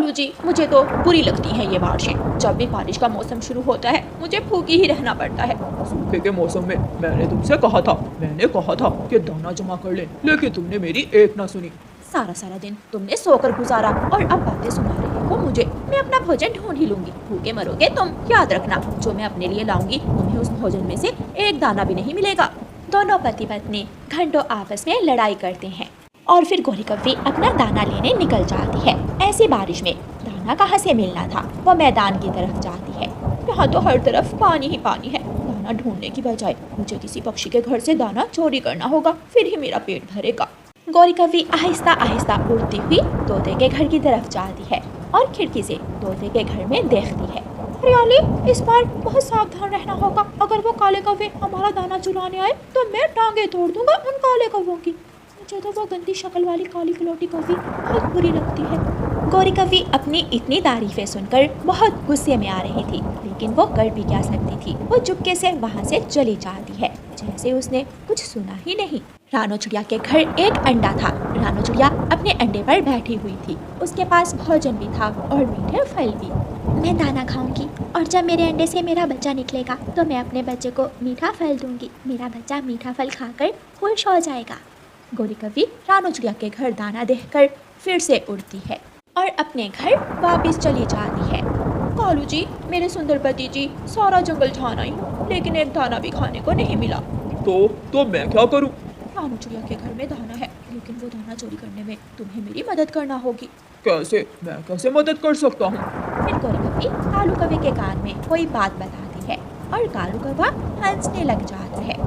कालू जी, मुझे तो बुरी लगती हैं ये बारिशें। जब भी बारिश का मौसम शुरू होता है मुझे भूखी ही रहना पड़ता है। सूखे के मौसम में मैंने तुमसे कहा था, कि दाना जमा कर ले, लेकिन तुमने मेरी एक ना सुनी। सारा सारा दिन तुमने सोकर गुजारा और अब बातें सुना रहे हो मुझे। मैं अपना भोजन ढूंढ ही लूंगी, भूखे मरोगे तुम। याद रखना, जो मैं अपने लिए लाऊंगी तुम्हें उस भोजन में से एक दाना भी नहीं मिलेगा। दोनों पति पत्नी घंटों आपस में लड़ाई करते हैं और फिर गोरी कव्वी अपना दाना लेने निकल जाती है। ऐसी बारिश में दाना कहाँ से मिलना था, वो मैदान की तरफ जाती है। यहाँ तो हर तरफ पानी ही पानी है। दाना ढूंढने की बजाय मुझे किसी पक्षी के घर से दाना चोरी करना होगा, फिर ही मेरा पेट भरेगा। गोरी कव्वी आहिस्ता आहिस्ता उड़ती हुई तोते के घर की तरफ जाती है और खिड़की से तोते के घर में देखती है। हरियाली, इस बार बहुत सावधान रहना होगा। अगर वो काले कौवे हमारा दाना चुराने आए तो मैं टांगे तोड़ दूंगा उन काले कौवों की। मुझे तो वो गंदी शक्ल वाली काली कलौटी कौवी बहुत बुरी लगती है। गोरी कव्वी अपनी इतनी तारीफें सुनकर बहुत गुस्से में आ रही थी, लेकिन वो कर भी क्या सकती थी। वो चुपके से वहाँ से चली जाती है, जैसे उसने कुछ सुना ही नहीं। रानो चिड़िया के घर एक अंडा था। रानो चिड़िया अपने अंडे पर बैठी हुई थी। उसके पास भोजन भी था और मीठे फल भी। मैं दाना खाऊंगी और जब मेरे अंडे से मेरा बच्चा निकलेगा तो मैं अपने बच्चे को मीठा फल दूंगी। मेरा बच्चा मीठा फल खाकर खुश हो जाएगा। गोरी कव्वी रानो चिड़िया के घर दाना देखकर फिर से उड़ती है और अपने घर वापस चली जाती है। कालू जी, मेरे सुंदर पति जी, सारा जंगल छान आई हूँ, लेकिन एक दाना भी खाने को नहीं मिला। तो मैं क्या करूँ? रानो चिड़िया के घर में दाना है, लेकिन वो दाना चोरी करने में तुम्हें मेरी मदद करना होगी। कैसे? मैं कैसे मदद कर सकता हूँ? फिर गोरी कव्वी कालू कव्वे के कान में कोई बात बताती है और कालू कौवा हंसने लग जाता है।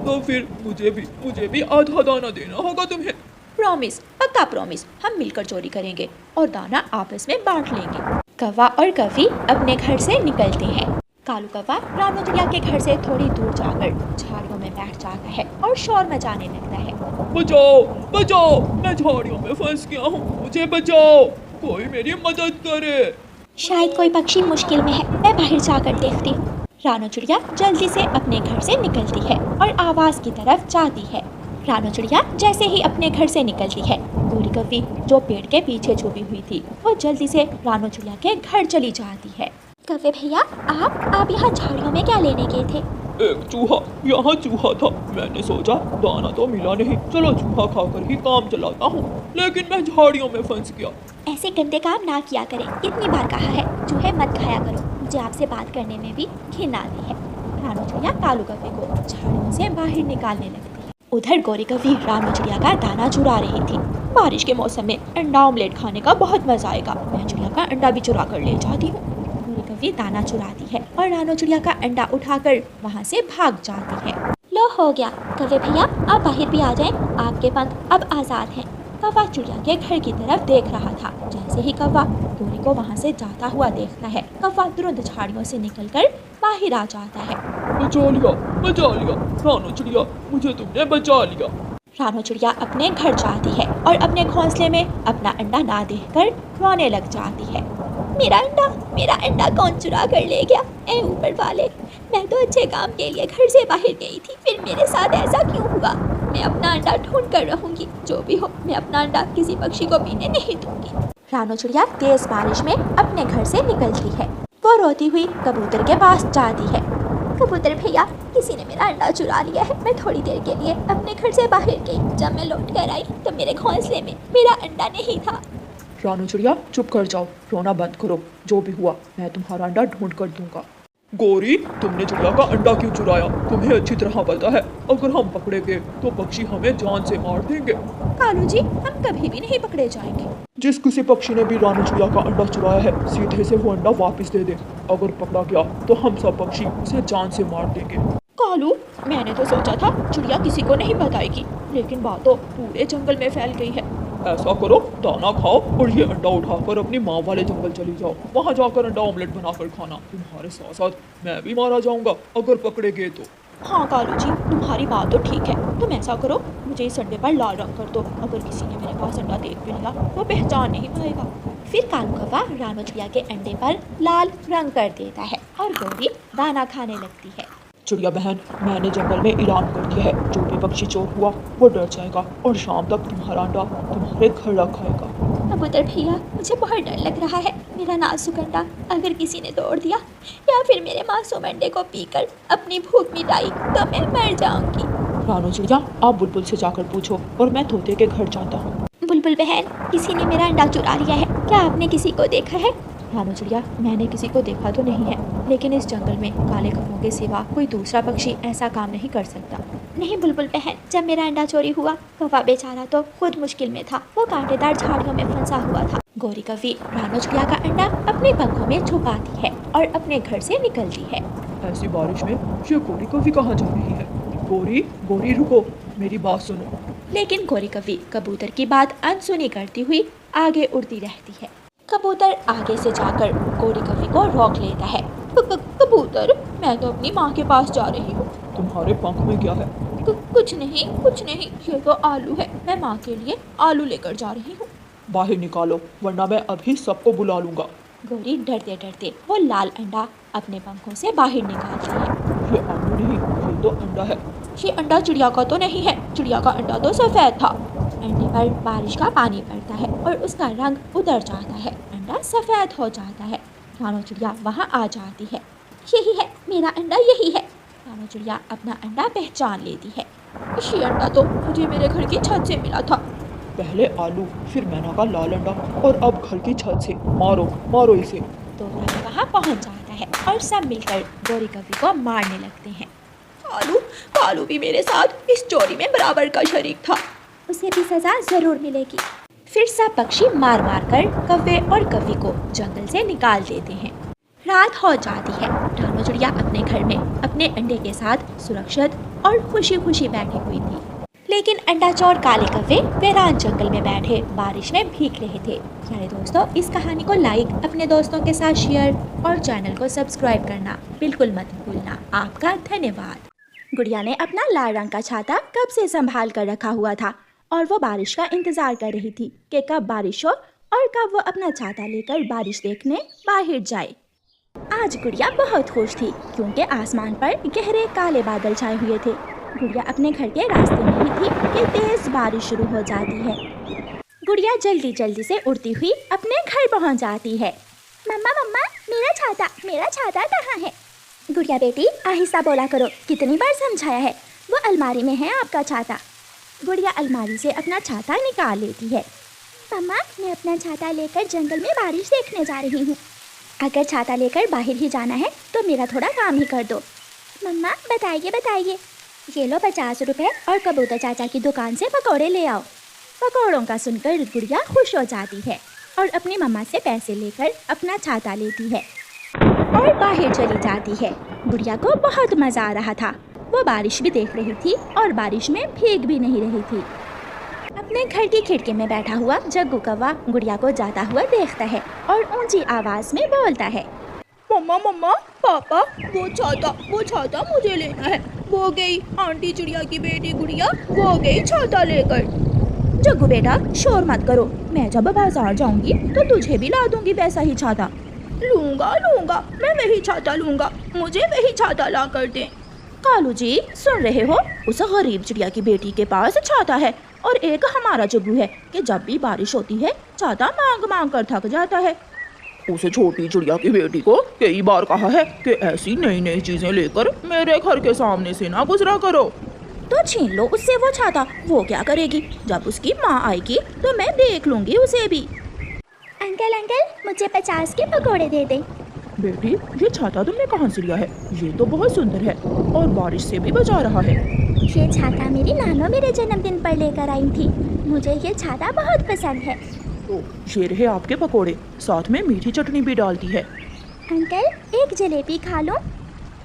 तो फिर मुझे भी आधा दाना देना होगा तुम्हें। प्रॉमिस, पक्का प्रॉमिस। हम मिलकर चोरी करेंगे और दाना आपस में बांट लेंगे। कौवा और कव्वी अपने घर से निकलते हैं। कालू कौवा रानो चिड़िया के घर से थोड़ी दूर जाकर झाड़ियों में बैठ जाता है और शोर मचाने लगता है। बचाओ बचाओ, मैं झाड़ियों में फंस गया हूँ, मुझे बचाओ, कोई मेरी मदद करे। शायद कोई पक्षी मुश्किल में है, मैं बाहर जाकर देखती हूँ। रानो चिड़िया जल्दी से अपने घर से निकलती है और आवाज की तरफ जाती है। रानो चिड़िया जैसे ही अपने घर से निकलती है, गोरी कव्वी जो पेड़ के पीछे छुपी हुई थी वो जल्दी से रानो चिड़िया के घर चली जाती है। कव्वे भैया, आप यहाँ झाड़ियों में क्या लेने गए थे? एक चूहा, यहाँ चूहा था। मैंने सोचा दाना तो मिला नहीं, चलो चूहा खाकर ही काम चलाता हूँ, लेकिन मैं झाड़ियों में फंस गया। ऐसे गंदे काम ना किया करें, कितनी बार कहा है चूहे मत खाया करो। मुझे आपसे बात करने में भी घिन आती है। रानो चिड़िया कालू कव्वे को झाड़ियों से बाहर निकालने लगती है। उधर गोरी कव्वी रानो चिड़िया का दाना चुरा रही थी। बारिश के मौसम में अंडा ऑमलेट खाने का बहुत मजा आएगा। मैं चिड़िया का अंडा भी चुरा कर ले जाती हूँ। गोरी कव्वी दाना चुराती है और रानो चिड़िया का अंडा उठाकर वहाँ से भाग जाती है। लो, हो गया। कव्वे भैया, आप बाहर भी आ जाएं, आपके पंख अब आज़ाद हैं। कौवा चिड़िया के घर की तरफ देख रहा था। जैसे ही कौवा गोरी को वहाँ से जाता हुआ देखता है, कौवा तुरंत झाड़ियों से निकलकर बाहर आ जाता है। बचा लिया रानो चिड़िया, मुझे तुमने बचा लिया। रानो चिड़िया अपने घर जाती है और अपने घोंसले में अपना अंडा ना देखकर रोने लग जाती है। मेरा अंडा कौन चुरा कर ले गया? ऐ ऊपर वाले, मैं तो अच्छे काम के लिए घर से बाहर गई थी, फिर मेरे साथ ऐसा क्यों हुआ? मैं अपना अंडा ढूंढ कर रहूंगी, जो भी हो मैं अपना अंडा किसी पक्षी को पीने नहीं दूंगी। रानो चिड़िया तेज बारिश में अपने घर से निकलती है। वो रोती हुई कबूतर के पास जाती है। कबूतर भैया, किसी ने मेरा अंडा चुरा लिया है। मैं थोड़ी देर के लिए अपने घर से बाहर गई, जब मैं लौट कर आई तो मेरे घोंसले में मेरा अंडा नहीं था। रानो चिड़िया, चुप कर जाओ, रोना बंद करो। जो भी हुआ मैं तुम्हारा अंडा ढूंढ कर दूंगा। गोरी, तुमने चिड़िया का अंडा क्यों चुराया? तुम्हें अच्छी तरह पता है, अगर हम पकड़े गए तो पक्षी हमें जान से मार देंगे। कालू जी, हम कभी भी नहीं पकड़े जाएंगे। जिस किसी पक्षी ने भी रानो चिड़िया का अंडा चुराया है, सीधे से वो अंडा वापस दे दे। अगर पकड़ा गया तो हम सब पक्षी उसे जान से मार देंगे। कालू, मैंने तो सोचा था चिड़िया किसी को नहीं बताएगी, लेकिन बात तो पूरे जंगल में फैल गई है। ऐसा करो, दाना खाओ और ये अंडा उठाकर अपनी माँ वाले जंगल चली जाओ। वहाँ जाकर अंडा ऑमलेट बनाकर खाना। तुम्हारे साथ साथ मैं भी मारा जाऊंगा अगर पकड़े गए तो। हाँ कालू जी, तुम्हारी बात तो ठीक है। तुम ऐसा करो, मुझे इस अंडे पर लाल रंग कर दो। अगर किसी ने मेरे पास अंडा देख भी लिया तो पहचान नहीं पाएगा। फिर कालू कौवा रानो चिड़िया के अंडे पर लाल रंग कर देता है और गोरी दाना खाने लगती है। चिड़िया बहन, मैंने जंगल में ऐलान कर दिया है, जो भी पक्षी चोर हुआ वो डर जाएगा और शाम तक तुम्हारा अंडा तुम्हारे घर रखाएगा। कबूतर भैया, मुझे बहुत डर लग रहा है। मेरा नाजुक अंडा अगर किसी ने तोड़ दिया या फिर मेरे मासूम अंडे को पीकर अपनी भूख मिटाई तो मैं मर जाऊंगी। रानो चिड़िया, आप बुलबुल से जाकर पूछो और मैं तोते के घर जाता हूँ। बुलबुल बहन, किसी ने मेरा अंडा चुरा लिया है, क्या आपने किसी को देखा है? रानो चिड़िया, मैंने किसी को देखा तो नहीं है, लेकिन इस जंगल में काले कौवों के सिवा कोई दूसरा पक्षी ऐसा काम नहीं कर सकता। नहीं बुलबुल बहन, जब मेरा अंडा चोरी हुआ कौवा बेचारा तो खुद मुश्किल में था, वो कांटेदार झाड़ियों में फंसा हुआ था। गौरी कवि रानो चिड़िया का अंडा अपने पंखों में छुपाती है और अपने घर से निकलती है। ऐसी बारिश में ये गोरी कभी कहाँ जा रही है? गोरी, गोरी रुको, मेरी बात सुनो। लेकिन गौरी कवि कबूतर की बात अनसुनी करती हुई आगे उड़ती रहती है। कबूतर आगे से जाकर गौरी कवि को रोक लेता है। कबूतर, मैं तो अपनी माँ के पास जा रही हूँ। तुम्हारे पंख में क्या है? कुछ नहीं, कुछ नहीं, ये तो आलू है, मैं माँ के लिए आलू लेकर जा रही हूँ। बाहर निकालो, वरना मैं अभी सबको बुला लूंगा। गौरी डरते डरते वो लाल अंडा अपने पंखों से बाहर निकालती है। ये आलू नहीं, ये तो अंडा है। ये अंडा चिड़िया का तो नहीं है, चिड़िया का अंडा तो सफ़ेद था। अंडे पर बारिश का पानी पड़ता है और उसका रंग उतर जाता है, अंडा सफ़ेद हो जाता है। रानो चिड़िया वहाँ आ जाती है। यही है मेरा अंडा, यही है। रानो चिड़िया अपना अंडा पहचान लेती है। ये अंडा तो मुझे मेरे घर की छत से मिला था। पहले आलू, फिर मैना का लाल अंडा और अब घर की छत से। मारो, मारो इसे। तोता वहाँ पहुँच जाता है और सब मिलकर गौरी कवि को मारने लगते हैं। आलू भी मेरे साथ इस चोरी में बराबर का शरीक था, उसे भी सजा जरूर मिलेगी। फिर सब पक्षी मार मार कर कव्वे और कवि को जंगल से निकाल देते हैं। रात हो जाती है। रानो चिड़िया अपने घर में अपने अंडे के साथ सुरक्षित और खुशी खुशी बैठी हुई थी, लेकिन अंडा चोर काले कव्वे वीरान जंगल में बैठे बारिश में भीग रहे थे। प्यारे दोस्तों, इस कहानी को लाइक, अपने दोस्तों के साथ शेयर और चैनल को सब्सक्राइब करना बिल्कुल मत भूलना। आपका धन्यवाद। गुड़िया ने अपना लाल रंग का छाता कब से संभाल कर रखा हुआ था और वो बारिश का इंतजार कर रही थी कि कब बारिश हो और कब वो अपना छाता लेकर बारिश देखने बाहर जाए। आज गुड़िया बहुत खुश थी क्योंकि आसमान पर गहरे काले बादल छाए हुए थे। गुड़िया अपने घर के रास्ते में ही थी कि तेज बारिश शुरू हो जाती है। गुड़िया जल्दी जल्दी से उड़ती हुई अपने घर पहुंच जाती है। मम्मा मम्मा, मेरा छाता कहाँ है? गुड़िया बेटी, आहिस्ता बोला करो, कितनी बार समझाया है, वो अलमारी में है आपका छाता। गुड़िया अलमारी से अपना छाता निकाल लेती है। मम्मा, मैं अपना छाता लेकर जंगल में बारिश देखने जा रही हूँ। अगर छाता लेकर बाहर ही जाना है तो मेरा थोड़ा काम ही कर दो। मम्मा बताइए। ये लो 50 रुपए और कबूतर चाचा की दुकान से पकौड़े ले आओ। पकौड़ों का सुनकर गुड़िया खुश हो जाती है और अपनी मम्मा से पैसे लेकर अपना छाता लेती है और बाहर चली जाती है। गुड़िया को बहुत मज़ा आ रहा था। वो बारिश भी देख रही थी और बारिश में भीग भी नहीं रही थी। अपने घर की खिड़की में बैठा हुआ जग्गू कौवा गुड़िया को जाता हुआ देखता है और ऊंची आवाज़ में बोलता है, मम्मा पापा, वो छाता मुझे लेना है। वो गई आंटी चिड़िया की बेटी गुड़िया, वो गई छाता लेकर। जग्गू बेटा, शोर मत करो, मैं जब बाजार जाऊंगी तो तुझे भी ला दूंगी वैसा ही छाता। लूंगा, मैं वही छाता लूंगा, मुझे वही छाता ला कर दें। कालू जी, सुन रहे हो, उस गरीब चिड़िया की बेटी के पास छाता है और एक हमारा जग्गू है कि जब भी बारिश होती है छाता मांग मांग कर थक जाता है। उसे छोटी चिड़िया की बेटी को कई बार कहा है कि ऐसी नई नई चीजें लेकर मेरे घर के सामने से ना गुजरा करो। तो छीन लो उससे वो छाता, वो क्या करेगी? जब उसकी माँ आएगी तो मैं देख लूंगी उसे भी। अंकल, मुझे 50 के पकौड़े दे दे। बेटी, ये छाता तुमने कहाँ से लिया है? ये तो बहुत सुंदर है और बारिश से भी बचा रहा है। ये छाता मेरी नानो मेरे जन्मदिन पर लेकर आई थी, मुझे ये छाता बहुत पसंद है। तो ये रहे आपके पकोड़े, साथ में मीठी चटनी भी डालती है। अंकल, एक जलेबी खा लो।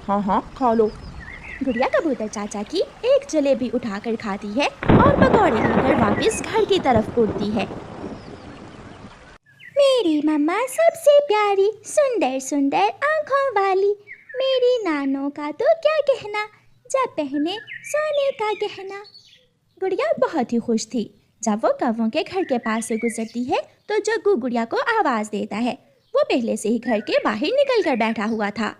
हाँ, खा लो। गुड़िया कबूतर चाचा की एक जलेबी उठाकर खाती है और पकौड़े लेकर वापस घर की तरफ उड़ती है। मेरी मम्मा सबसे प्यारी, सुंदर सुंदर आँखों वाली, मेरी नानों का तो क्या कहना, जब पहने सोने का गहना। गुड़िया बहुत ही खुश थी। जब वो कौवों के घर के पास से गुजरती है तो जग्गू गुड़िया को आवाज़ देता है। वो पहले से ही घर के बाहर निकल कर बैठा हुआ था।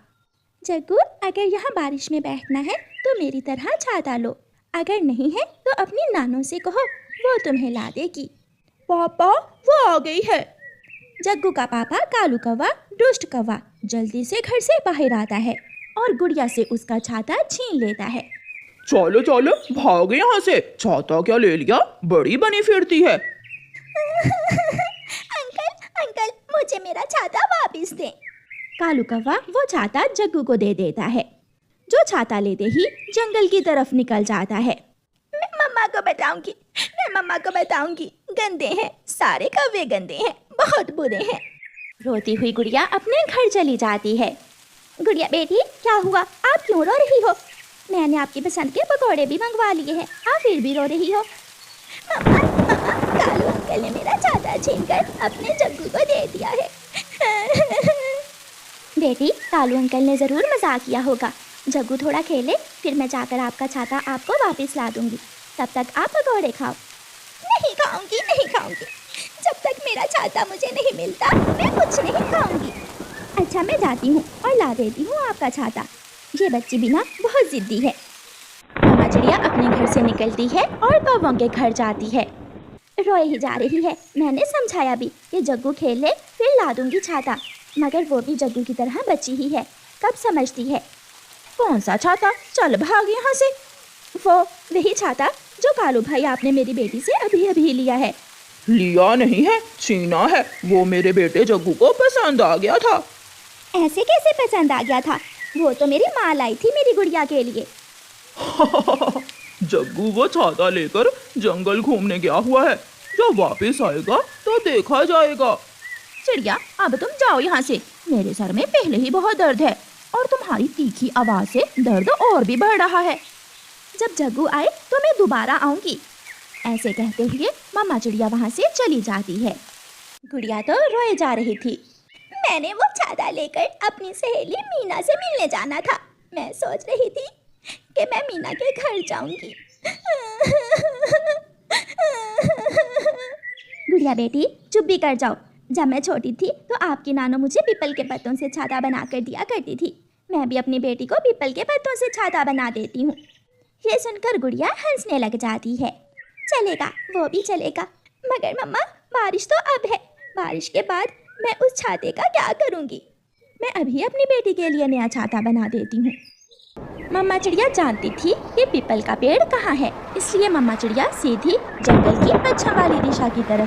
जग्गू, अगर यहाँ बारिश में बैठना है तो मेरी तरह छाता लो, अगर नहीं है तो अपनी नानों से कहो, वो तुम्हें ला देगी। पापा वो आ गई है। जग्गू का पापा कालू कौवा दुष्ट कौवा जल्दी से घर से बाहर आता है और गुड़िया से उसका छाता छीन लेता है। चलो चलो भागे यहाँ से, छाता क्या ले लिया, बड़ी बनी फिरती है। अंकल मुझे मेरा छाता वापस दें। कालू कौवा वो छाता जग्गू को दे देता है, जो छाता लेते ही जंगल की तरफ निकल जाता है। मैं मम्मा को बताऊंगी, गंदे हैं, सारे कौवे गंदे हैं, बहुत बुरे हैं। रोती हुई गुड़िया अपने घर चली जाती है। गुड़िया बेटी क्या हुआ, आप क्यों रो रही हो? मैंने आपकी पसंद के पकौड़े भी मंगवा लिए हैं, आप फिर भी रो रही हो। मम्मा कालू अंकल ने मेरा छाता छीनकर अपने जग्गू को दे दिया है। बेटी कालू अंकल ने जरूर मजाक किया होगा। जग्गू थोड़ा खेले, फिर मैं जाकर आपका छाता आपको वापस ला दूंगी, तब तक आप पकौड़े खाओ। नहीं खाऊंगी, जब तक मेरा छाता मुझे नहीं मिलता मैं कुछ नहीं खाऊंगी। अच्छा मैं जाती हूँ और ला देती हूँ आपका छाता। ये बच्ची भी ना बहुत जिद्दी है। मामा चिड़िया अपने घर से निकलती है और कौवों के घर जाती है। रोए ही जा रही है। मैंने समझाया भी कि जग्गू खेल ले फिर ला दूंगी छाता, मगर वो भी जग्गू की तरह बच्ची ही है, कब समझती है। कौन सा छाता, चल भाग यहाँ से। वो वही छाता जो कालू भाई आपने मेरी बेटी से अभी अभी लिया है। लिया नहीं है, छीना है, वो मेरे बेटे जग्गू को पसंद आ गया था। ऐसे कैसे पसंद आ गया था? वो तो मेरी माँ लाई थी मेरी गुड़िया के लिए। जग्गू वो छाता लेकर जंगल घूमने गया हुआ है, जब वापस आएगा तो देखा जाएगा। चिड़िया अब तुम जाओ यहाँ से, मेरे सर में पहले ही बहुत दर्द है और तुम्हारी तीखी आवाज से दर्द और भी बढ़ रहा है। जब जग्गू आए तो मैं दोबारा आऊंगी। ऐसे कहते हुए मामा चिड़िया वहाँ से चली जाती है। गुड़िया तो रोए जा रही थी। मैंने वो छाता लेकर अपनी सहेली मीना से मिलने जाना था। मैं सोच रही थी कि मैं मीना के घर जाऊंगी। गुड़िया बेटी चुप भी कर जाओ। जब मैं छोटी थी तो आपकी नानो मुझे पीपल के पत्तों से छाता बना कर दिया करती थी। मैं भी अपनी बेटी को पीपल के पत्तों से छाता बना देती हूँ। ये सुनकर गुड़िया हंसने लग जाती है। चलेगा, वो भी चलेगा, मगर मम्मा बारिश तो अब है, बारिश के बाद मैं उस छाते का क्या करूँगी? मैं अभी अपनी बेटी के लिए नया छाता बना देती हूँ। मम्मा चिड़िया जानती थी कि पीपल का पेड़ कहाँ है, इसलिए मम्मा चिड़िया सीधी जंगल की पश्चिम वाली दिशा की तरफ